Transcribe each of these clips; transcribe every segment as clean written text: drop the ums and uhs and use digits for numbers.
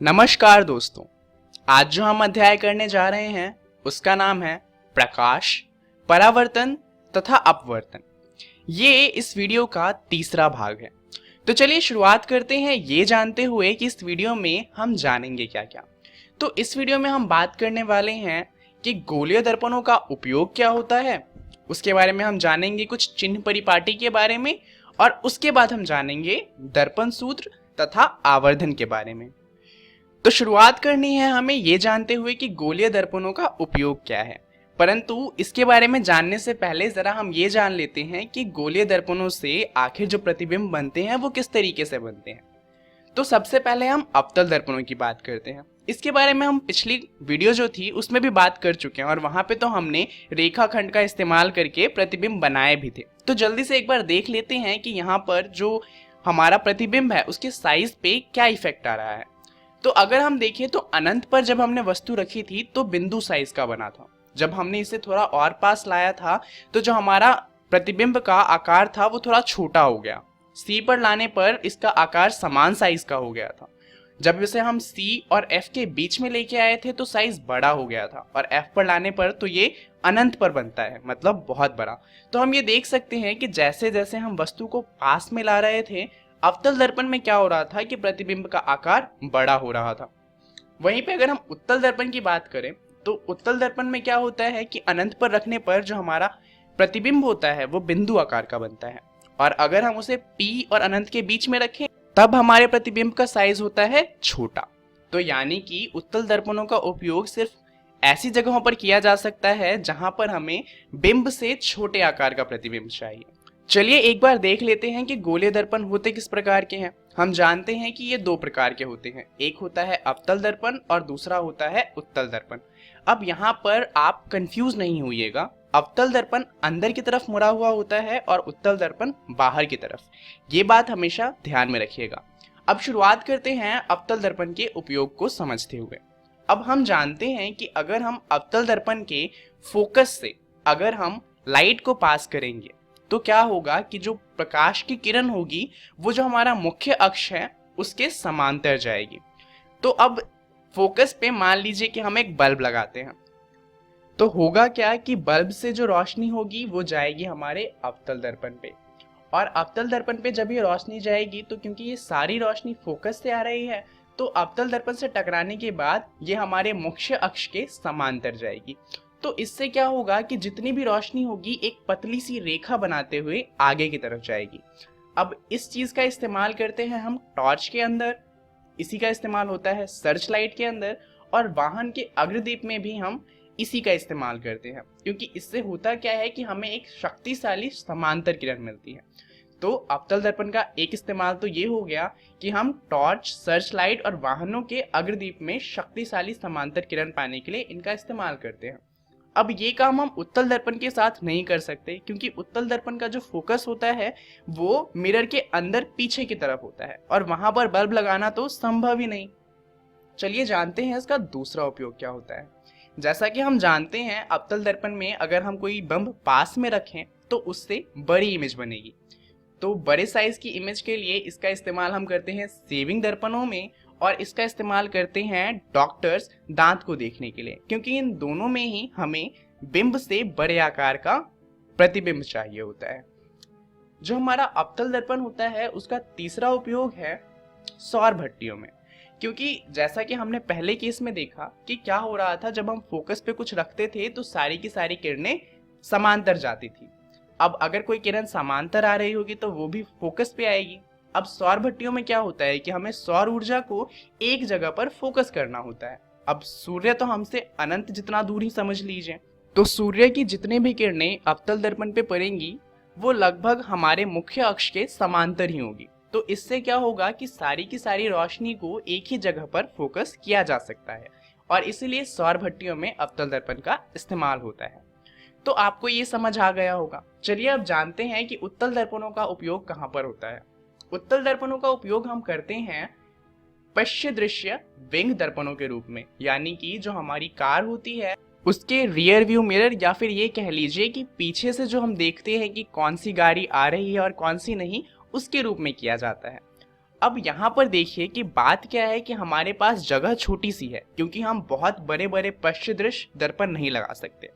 नमस्कार दोस्तों, आज जो हम अध्याय करने जा रहे हैं उसका नाम है प्रकाश, परावर्तन तथा अपवर्तन। ये इस वीडियो का तीसरा भाग है। तो चलिए शुरुआत करते हैं ये जानते हुए कि इस वीडियो में हम जानेंगे क्या क्या। तो इस वीडियो में हम बात करने वाले हैं कि गोलीय दर्पणों का उपयोग क्या होता है, उसके बारे में हम जानेंगे, कुछ चिन्ह परिपाटी के बारे में, और उसके बाद हम जानेंगे दर्पण सूत्र तथा आवर्धन के बारे में। तो शुरुआत करनी है हमें ये जानते हुए कि गोलीय दर्पणों का उपयोग क्या है। परंतु इसके बारे में जानने से पहले जरा हम ये जान लेते हैं कि गोलीय दर्पणों से आखिर जो प्रतिबिंब बनते हैं वो किस तरीके से बनते हैं। तो सबसे पहले हम अवतल दर्पणों की बात करते हैं। इसके बारे में हम पिछली वीडियो जो थी उसमें भी बात कर चुके हैं और वहां पे तो हमने रेखाखंड का इस्तेमाल करके प्रतिबिंब बनाए भी थे। तो जल्दी से एक बार देख लेते हैं कि यहाँ पर जो हमारा प्रतिबिंब है उसके साइज पे क्या इफेक्ट आ रहा है। तो अगर हम देखें तो अनंत पर जब हमने वस्तु रखी थी तो बिंदु साइज का बना था। जब हमने इसे थोड़ा और पास लाया था तो जो हमारा प्रतिबिंब का आकार था वो थोड़ा छोटा हो गया। सी पर लाने पर इसका आकार समान साइज का हो गया था। जब इसे हम सी और एफ के बीच में लेके आए थे तो साइज बड़ा हो गया था, और एफ पर लाने पर तो ये अनंत पर बनता है, मतलब बहुत बड़ा। तो हम ये देख सकते हैं कि जैसे जैसे हम वस्तु को पास में ला रहे थे, अवतल दर्पण में क्या हो रहा था कि प्रतिबिंब का आकार बड़ा हो रहा था। वहीं पे अगर हम उत्तल दर्पण की बात करें तो उत्तल दर्पण में क्या होता है कि अनंत पर रखने पर जो हमारा प्रतिबिंब होता है वो बिंदु आकार का बनता है, और अगर हम उसे P और अनंत के बीच में रखें तब हमारे प्रतिबिंब का साइज होता है छोटा। तो यानी कि उत्तल दर्पणों का उपयोग सिर्फ ऐसी जगहों पर किया जा सकता है जहां पर हमें बिंब से छोटे आकार का प्रतिबिंब चाहिए। चलिए एक बार देख लेते हैं कि गोलीय दर्पण होते किस प्रकार के हैं। हम जानते हैं कि ये दो प्रकार के होते हैं, एक होता है अवतल दर्पण और दूसरा होता है उत्तल दर्पण। अब यहाँ पर आप कंफ्यूज नहीं होइएगा, अवतल दर्पण अंदर की तरफ मुड़ा हुआ होता है और उत्तल दर्पण बाहर की तरफ। ये बात हमेशा ध्यान में रखिएगा। अब शुरुआत करते हैं अवतल दर्पण के उपयोग को समझते हुए। अब हम जानते हैं कि अगर हम अवतल दर्पण के फोकस से अगर हम लाइट को पास करेंगे तो क्या होगा कि जो प्रकाश की किरण होगी वो जो हमारा मुख्य अक्ष है उसके समांतर जाएगी। तो अब फोकस पे मान लीजिए कि हम एक बल्ब लगाते हैं, तो होगा क्या कि बल्ब से जो रोशनी होगी वो जाएगी हमारे अवतल दर्पण पे, और अवतल दर्पण पे जब ये रोशनी जाएगी तो क्योंकि ये सारी रोशनी फोकस से आ रही है तो अवतल दर्पण से टकराने के बाद ये हमारे मुख्य अक्ष के समांतर जाएगी। तो इससे क्या होगा कि जितनी भी रोशनी होगी एक पतली सी रेखा बनाते हुए आगे की तरफ जाएगी। अब इस चीज का इस्तेमाल करते हैं हम टॉर्च के अंदर, इसी का इस्तेमाल होता है सर्च लाइट के अंदर, और वाहन के अग्रदीप में भी हम इसी का इस्तेमाल करते हैं, क्योंकि इससे होता क्या है कि हमें एक शक्तिशाली समांतर किरण मिलती है। तो अवतल दर्पण का एक इस्तेमाल तो ये हो गया कि हम टॉर्च, सर्च लाइट और वाहनों के अग्रदीप में शक्तिशाली समांतर किरण पाने के लिए इनका इस्तेमाल करते हैं। अब ये काम हम उत्तल दर्पण के साथ नहीं कर सकते, क्योंकि उत्तल दर्पण का जो फोकस होता है वो मिरर के अंदर पीछे की तरफ होता है और वहां पर बल्ब लगाना तो संभव ही नहीं। चलिए जानते हैं इसका दूसरा उपयोग क्या होता है। जैसा कि हम जानते हैं अवतल दर्पण में अगर हम कोई बल्ब पास में रखें तो उससे बड़ी इमेज बनेगी। तो बड़े साइज की इमेज के लिए इसका इस्तेमाल हम करते हैं सेविंग दर्पणों में, और इसका इस्तेमाल करते हैं डॉक्टर्स दांत को देखने के लिए, क्योंकि इन दोनों में ही हमें बिंब से बड़े आकार का प्रतिबिंब चाहिए होता है। जो हमारा अवतल दर्पण होता है उसका तीसरा उपयोग है सौर भट्टियों में, क्योंकि जैसा कि हमने पहले केस में देखा कि क्या हो रहा था, जब हम फोकस पे कुछ रखते थे तो सारी की सारी किरणें समांतर जाती थी। अब अगर कोई किरण समांतर आ रही होगी तो वो भी फोकस पे आएगी। अब सौर भट्टियों में क्या होता है कि हमें सौर ऊर्जा को एक जगह पर फोकस करना होता है। अब सूर्य तो हमसे अनंत जितना दूर ही समझ लीजिए, तो सूर्य की जितने भी किरणें अवतल दर्पण पे पड़ेंगी वो लगभग हमारे मुख्य अक्ष के समांतर ही होगी। तो इससे क्या होगा कि सारी की सारी रोशनी को एक ही जगह पर फोकस किया जा सकता है, और इसीलिए सौर भट्टियों में अवतल दर्पण का इस्तेमाल होता है। तो आपको ये समझ आ गया होगा। चलिए अब जानते हैं कि उत्तल दर्पणों का उपयोग कहाँ पर होता है। उत्तल दर्पणों का उपयोग हम करते हैं पश्य दृश्य विंग दर्पणों के रूप में, यानी कि जो हमारी कार होती है उसके रियर व्यू मिरर, या फिर ये कह लीजिए कि पीछे से जो हम देखते हैं कि कौन सी गाड़ी आ रही है और कौन सी नहीं, उसके रूप में किया जाता है। अब यहाँ पर देखिए कि बात क्या है कि हमारे पास जगह छोटी सी है, क्योंकि हम बहुत बड़े बड़े पश्च दृश्य दर्पण नहीं लगा सकते,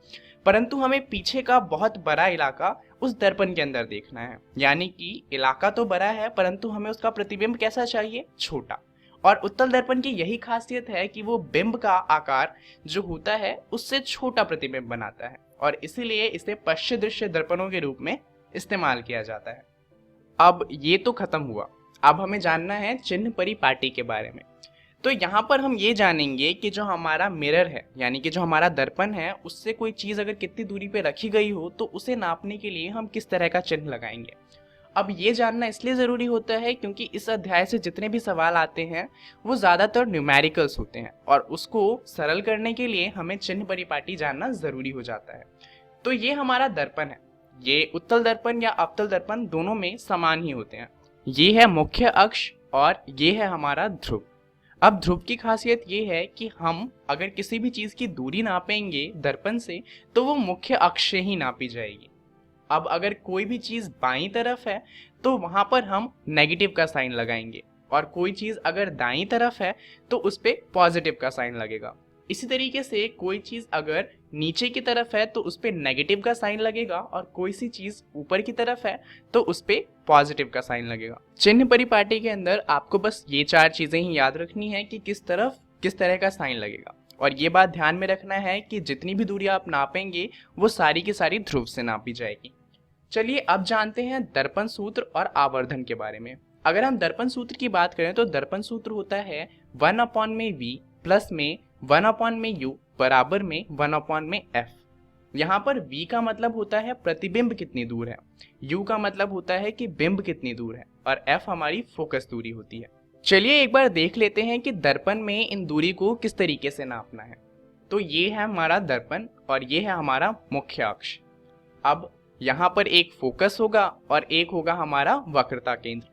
परंतु हमें पीछे का बहुत बड़ा इलाका उस दर्पण के अंदर देखना है। यानी कि इलाका तो बड़ा है परंतु हमें उसका प्रतिबिंब कैसा चाहिए, छोटा। और उत्तल दर्पण की यही खासियत है कि वो बिंब का आकार जो होता है उससे छोटा प्रतिबिंब बनाता है, और इसीलिए इसे पश्च दृश्य दर्पणों के रूप में इस्तेमाल किया जाता है। अब ये तो खत्म हुआ, अब हमें जानना है चिन्ह परिपाटी के बारे में। तो यहाँ पर हम ये जानेंगे कि जो हमारा मिरर है, यानी कि जो हमारा दर्पण है, उससे कोई चीज़ अगर कितनी दूरी पे रखी गई हो तो उसे नापने के लिए हम किस तरह का चिन्ह लगाएंगे। अब ये जानना इसलिए ज़रूरी होता है क्योंकि इस अध्याय से जितने भी सवाल आते हैं वो ज़्यादातर न्यूमेरिकल्स होते हैं, और उसको सरल करने के लिए हमें चिन्ह परिपाटी जानना ज़रूरी हो जाता है। तो ये हमारा दर्पण है, ये उत्तल दर्पण या अवतल दर्पण दोनों में समान ही होते हैं। ये है मुख्य अक्ष और ये है हमारा ध्रुव। अब ध्रुव की खासियत ये है कि हम अगर किसी भी चीज़ की दूरी नापेंगे दर्पण से तो वो मुख्य अक्ष से ही नापी जाएगी। अब अगर कोई भी चीज़ बाईं तरफ है तो वहाँ पर हम नेगेटिव का साइन लगाएंगे, और कोई चीज़ अगर दाईं तरफ है तो उस पर पॉजिटिव का साइन लगेगा। इसी तरीके से कोई चीज़ अगर नीचे की तरफ है तो उस पर नेगेटिव का साइन लगेगा, और कोई सी चीज़ ऊपर की तरफ है तो उस पर पॉजिटिव का साइन लगेगा। चिन्ह परिपाटी के अंदर आपको बस ये 4 चीज़ें ही याद रखनी है कि किस तरफ किस तरह का साइन लगेगा, और ये बात ध्यान में रखना है कि जितनी भी दूरी आप नापेंगे वो सारी की सारी ध्रुव से नापी जाएगी। चलिए अब जानते हैं दर्पण सूत्र और आवर्धन के बारे में। अगर हम दर्पण सूत्र की बात करें तो दर्पण सूत्र होता है 1/v प्लस में 1/u बराबर में 1/f। यहाँ पर v का मतलब होता है प्रतिबिंब कितनी दूर है, u का मतलब होता है कि बिंब कितनी दूर है, और f हमारी फोकस दूरी होती है। चलिए एक बार देख लेते हैं कि दर्पण में इन दूरी को किस तरीके से नापना है। तो ये है हमारा दर्पण और ये है हमारा मुख्य अक्ष। अब यहाँ पर एक फोकस होगा और एक होगा हमारा वक्रता केंद्र,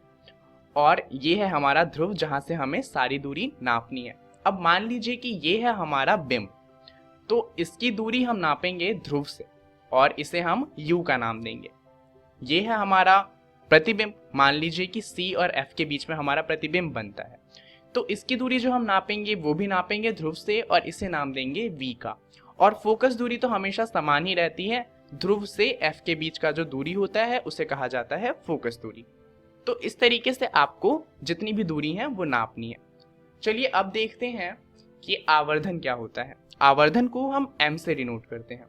और ये है हमारा ध्रुव जहाँ से हमें सारी दूरी नापनी है। अब मान लीजिए कि ये है हमारा बिंब, तो इसकी दूरी हम नापेंगे ध्रुव से और इसे हम u का नाम देंगे। ये है हमारा प्रतिबिंब, मान लीजिए कि c और f के बीच में हमारा प्रतिबिंब बनता है, तो इसकी दूरी जो हम नापेंगे वो भी नापेंगे ध्रुव से और इसे नाम देंगे v का। और फोकस दूरी तो हमेशा समान ही रहती है, ध्रुव से f के बीच का जो दूरी होता है उसे कहा जाता है फोकस दूरी। तो इस तरीके से आपको जितनी भी दूरी है वो नापनी है। चलिए अब देखते हैं कि आवर्धन क्या होता है। आवर्धन को हम m से डिनोट करते हैं।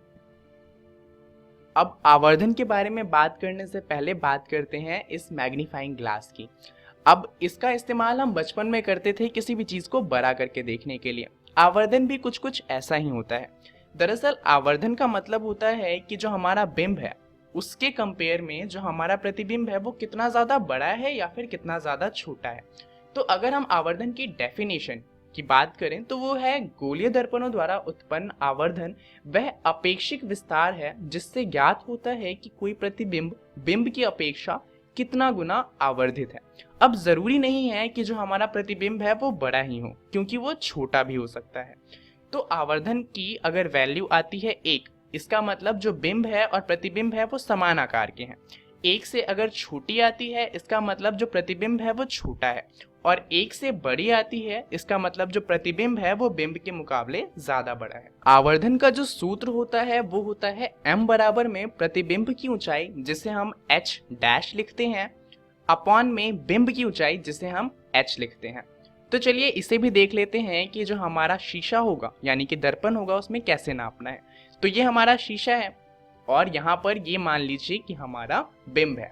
अब आवर्धन के बारे में बात करने से पहले बात करते हैं इस मैग्नीफाइंग ग्लास की। अब इसका इस्तेमाल हम बचपन में करते थे किसी भी चीज़ को बड़ा करके देखने के लिए। आवर्धन भी कुछ कुछ ऐसा ही होता है। दरअसल आवर्धन का मतलब होता है कि जो हमारा बिंब है उसके कंपेयर में जो हमारा प्रतिबिंब है वो कितना ज़्यादा बड़ा है या फिर कितना ज़्यादा छोटा है। तो अगर हम आवर्धन की डेफिनेशन की बात करें तो वो है गोलीय दर्पणों द्वारा उत्पन्न आवर्धन वह अपेक्षिक विस्तार है जिससे ज्ञात होता है कि कोई प्रतिबिंब बिंब की अपेक्षा कितना गुना आवर्धित है। अब जरूरी नहीं है कि जो हमारा प्रतिबिंब है वो बड़ा ही हो, क्योंकि वो छोटा भी हो सकता है। तो आवर्धन की अगर वैल्यू आती है 1, इसका मतलब जो बिंब है और प्रतिबिंब है वो समान आकार के हैं। 1 से अगर छोटी आती है इसका मतलब जो प्रतिबिंब है वो छोटा है, और 1 से बड़ी आती है इसका मतलब जो प्रतिबिंब है वो बिंब के मुकाबले ज्यादा बड़ा है। आवर्धन का जो सूत्र होता है वो होता है m बराबर में प्रतिबिंब की ऊंचाई जिसे हम h डैश लिखते हैं अपॉन में बिंब की ऊंचाई जिसे हम h लिखते हैं। तो चलिए इसे भी देख लेते हैं कि जो हमारा शीशा होगा यानी कि दर्पण होगा उसमें कैसे नापना है। तो ये हमारा शीशा है और यहाँ पर ये मान लीजिए कि हमारा बिंब है,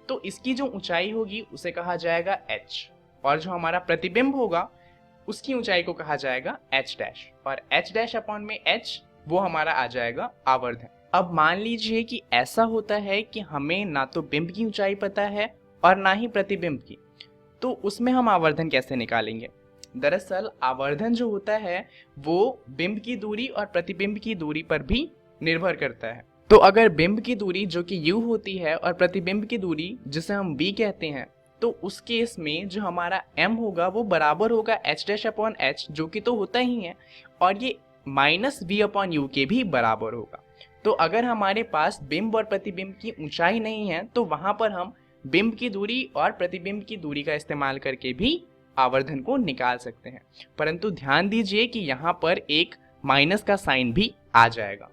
तो इसकी जो ऊंचाई होगी उसे कहा जाएगा h, और जो हमारा प्रतिबिंब होगा उसकी ऊंचाई को कहा जाएगा h डैश, और h डैश अपॉन में h वो हमारा आ जाएगा आवर्धन। अब मान लीजिए कि ऐसा होता है कि हमें ना तो बिंब की ऊंचाई पता है और ना ही प्रतिबिंब की, तो उसमें हम आवर्धन कैसे निकालेंगे। दरअसल आवर्धन जो होता है वो बिंब की दूरी और प्रतिबिंब की दूरी पर भी निर्भर करता है। तो अगर बिंब की दूरी जो कि u होती है और प्रतिबिंब की दूरी जिसे हम v कहते हैं, तो उस केस में जो हमारा m होगा वो बराबर होगा h डैश अपॉन h, जो कि तो होता ही है, और ये माइनस v अपॉन u के भी बराबर होगा। तो अगर हमारे पास बिंब और प्रतिबिंब की ऊंचाई नहीं है तो वहां पर हम बिंब की दूरी और प्रतिबिंब की दूरी का इस्तेमाल करके भी आवर्धन को निकाल सकते हैं, परंतु ध्यान दीजिए कि यहाँ पर एक माइनस का साइन भी आ जाएगा।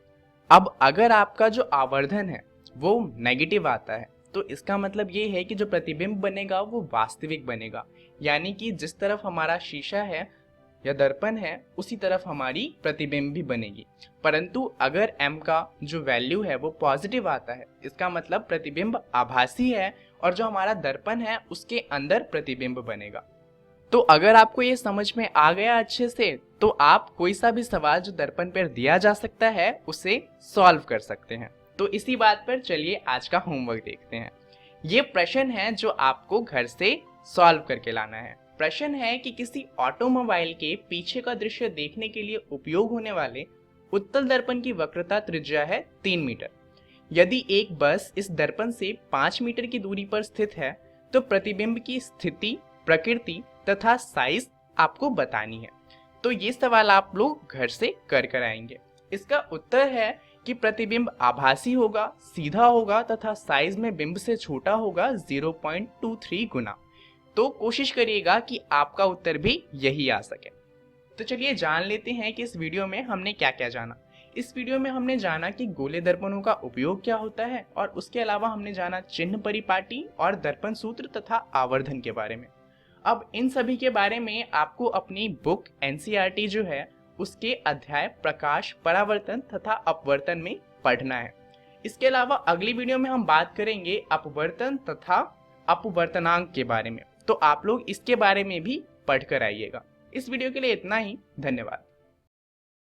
अब अगर आपका जो आवर्धन है वो नेगेटिव आता है तो इसका मतलब ये है कि जो प्रतिबिंब बनेगा वो वास्तविक बनेगा, यानी कि जिस तरफ हमारा शीशा है या दर्पण है उसी तरफ हमारी प्रतिबिंब भी बनेगी। परंतु अगर m का जो वैल्यू है वो पॉजिटिव आता है, इसका मतलब प्रतिबिंब आभासी है और जो हमारा दर्पण है उसके अंदर प्रतिबिंब बनेगा। तो अगर आपको ये समझ में आ गया अच्छे से, तो आप कोई सा भी सवाल जो दर्पण पर दिया जा सकता है उसे सॉल्व कर सकते हैं। तो इसी बात पर चलिए आज का होमवर्क देखते हैं। ये प्रश्न है जो आपको घर से सॉल्व करके लाना है। प्रश्न है कि किसी ऑटोमोबाइल के पीछे का दृश्य देखने के लिए उपयोग होने वाले उत्तल दर्पण की वक्रता त्रिज्या है 3 मीटर। यदि एक बस इस दर्पण से 5 मीटर की दूरी पर स्थित है तो प्रतिबिंब की स्थिति, प्रकृति तथा साइज आपको बतानी है। तो ये सवाल आप लोग घर से कर आएंगे। इसका उत्तर है कि प्रतिबिंब आभासी होगा, सीधा होगा तथा साइज में बिंब से छोटा होगा 0.23 गुना। तो कोशिश करिएगा कि आपका उत्तर भी यही आ सके। तो चलिए जान लेते हैं कि इस वीडियो में हमने क्या क्या जाना। इस वीडियो में हमने जाना कि गोले दर्पणों का उपयोग क्या होता है और उसके अलावा हमने जाना चिन्ह परिपाटी और दर्पण सूत्र तथा आवर्धन के बारे में। अब इन सभी के बारे में आपको अपनी बुक NCERT जो है उसके अध्याय प्रकाश, परावर्तन तथा अपवर्तन में पढ़ना है। इसके अलावा अगली वीडियो में हम बात करेंगे अपवर्तन तथा अपवर्तनांक के बारे में, तो आप लोग इसके बारे में भी पढ़कर आइएगा। इस वीडियो के लिए इतना ही, धन्यवाद।